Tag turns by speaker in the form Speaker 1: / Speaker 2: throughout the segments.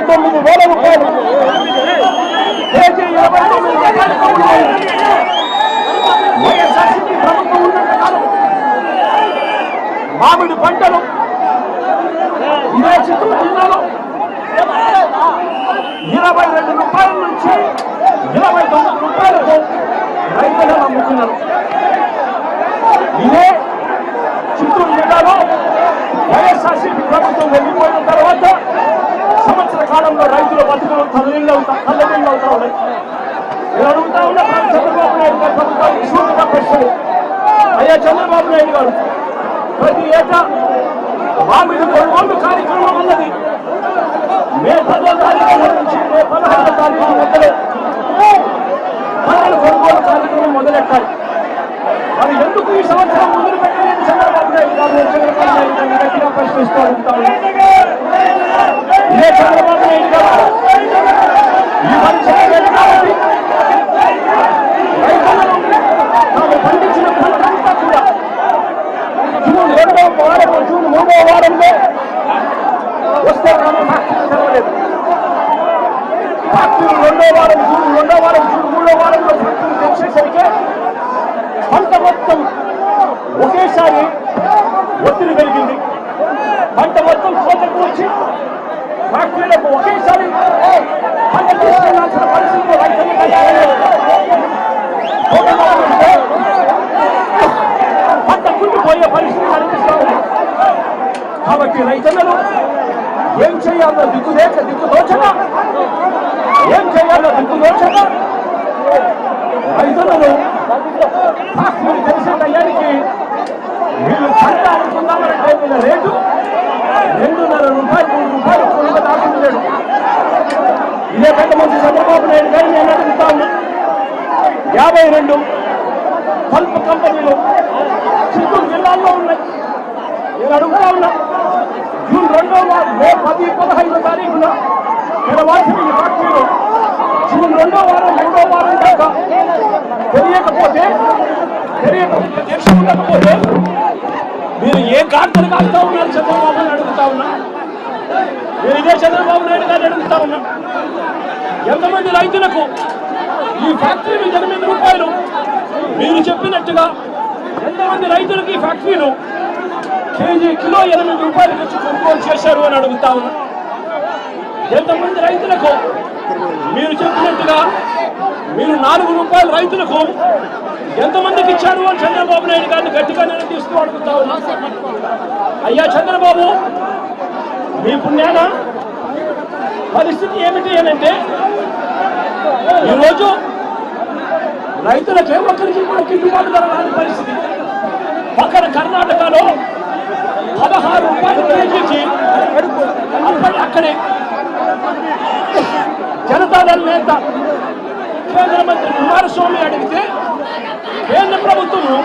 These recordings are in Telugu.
Speaker 1: 29,000 రూపాయలు, కేజీ 29 రూపాయలు. వైఎస్ఆర్సీపీ ప్రభుత్వం ఉన్నంత కాలం మామిడి పంటలు ఇదే చిత్తూరు జిల్లాలో 22 రూపాయల నుంచి 29 రూపాయలకు రైతులు అమ్ముతున్నారు. ఇదే చిత్తూరు జిల్లాలో వైఎస్ఆర్సీపీ ప్రభుత్వం వెళ్ళిపోయిన తర్వాత సంవత్సర కాలంలో రైతుల బతుకులు తల్లిళ్ళు అవుతా ఉన్నాయి. నేను అడుగుతా ఉన్నా చంద్రబాబు నాయుడు గారు ప్రభుత్వానికి సూటిగా ప్రశ్నలు. అయ్యా చంద్రబాబు నాయుడు గారు, ప్రతి ఏటా మామిడి కొనుగోలు కార్యక్రమం ఉన్నది. మే 10వ తారీఖు నుంచి మే 16వ తారీఖు మధ్యలో పంటల కొనుగోలు కార్యక్రమం మొదలెట్టాలి. మరి ఎందుకు ఈ సంవత్సరం మొదలు పెట్టలేదు చంద్రబాబు నాయుడు గారు? చంద్రబాబు నాయుడు గారిని గట్టిగా ప్రశ్నిస్తూ ఉంటారు. ఇదే చంద్రబాబు నాయుడు గారు ఈ పని చేయలేదు కాబట్టి రైతులను తాము పండించిన పంటంతా కూడా జూన్ 2వ వారం, జూన్ 3వ వారంలో వస్తే కానీ ఫ్యాక్టరీ తెరవలేదు. ఫ్యాక్టరీ 2వ వారం, జూన్ 2వ వారం, జూన్ 3వ వారంలో ఫ్యాక్టరీ తెరిచేసరికి పంట మొత్తం ఒకేసారి ఒత్తిడి పెరిగింది. పంట మొత్తం కోతకు వచ్చి ఫ్యాక్టరీలకు ఒకేసారి పంట తీసుకెళ్లాల్సిన పరిస్థితులు పంట కుండిపోయే పరిస్థితి కనిపిస్తూ ఉంది. కాబట్టి రైతులను ఏం చేయాలో దిక్కుదోచక రైతులను ఫ్యాక్టరీ తెలిసే టయానికి వీళ్ళు పంట అనుకుందామంటే వీళ్ళ రేటు 2.5 రూపాయలు 3 రూపాయలు ఎక్కువగా దాచుకున్నాడు. ఇదే పెద్ద మంత్రి చంద్రబాబు నాయుడు గారిని నేను అడుగుతా ఉన్నా, 52 పల్ప్ కంపెనీలు చిత్తూరు జిల్లాల్లో ఉన్నాయి. నేను అడుగుతా ఉన్నా, జూన్ 2వ వారం, మే 10, 15 తారీఖున తెరవాల్సిన ఈ ఫ్యాక్టరీలో జూన్ 2వ వారం, 3వ వారం దాకా తెలియకపోతే ఉండకపోతే మీరు ఏ గార్తలు కాస్తా ఉన్నారు చంద్రబాబు నాయుడు అడుగుతా ఉన్నా. నేను ఇదే చంద్రబాబు నాయుడు గారిని అడుగుతా ఉన్నా, ఎంతమంది రైతులకు ఈ ఫ్యాక్టరీలు 8 రూపాయలు మీరు చెప్పినట్టుగా ఎంతమంది రైతులకు ఈ ఫ్యాక్టరీలు కిలో 8 రూపాయలకు వచ్చి కొనుగోలు చేశారు అని అడుగుతా ఉన్నా. ఎంతమంది రైతులకు మీరు చెప్పినట్టుగా మీరు 4 రూపాయల రైతులకు ఎంతమందికి ఇచ్చారు అని చంద్రబాబు నాయుడు గారిని గట్టిగా నిలదీస్తూ అడుగుతా ఉన్నా. అయ్యా చంద్రబాబు, మీ పుణ్యాన పరిస్థితి ఏమిటి అనంటే ఈరోజు రైతులకే ఒక్కరికి కూడా గిట్టుబాటు ధర రాని పరిస్థితి. పక్కన కర్ణాటకలో 16 రూపాయలు కేజీకి అక్కడే జనతాదళ నేత కేంద్ర మంత్రి కుమారస్వామి అడిగితే కేంద్ర ప్రభుత్వము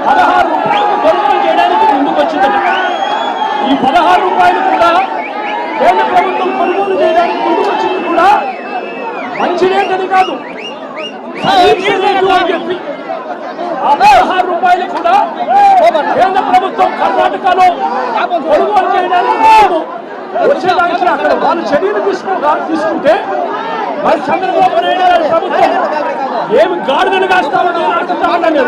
Speaker 1: 16 రూపాయలకు కొనుగోలు చేయడానికి ముందుకు వచ్చిందట. ఈ 16 రూపాయలు కూడా కేంద్ర ప్రభుత్వం కొనుగోలు చేయడానికి ముందుకు వచ్చింది కూడా మంచి రేట్ కాదు అని చెప్పి ఆ 16 రూపాయలు కూడా కేంద్ర ప్రభుత్వం కర్ణాటకలో కొనుగోలు చేయడానికి వచ్చేదానికి అక్కడ వాళ్ళు చర్యలు తీసుకుంటే మరి చంద్రబాబు నాయుడు గారి ప్రభుత్వం ఏమి గాడిదలు కాస్తామని అడుగుతా ఉన్నాను.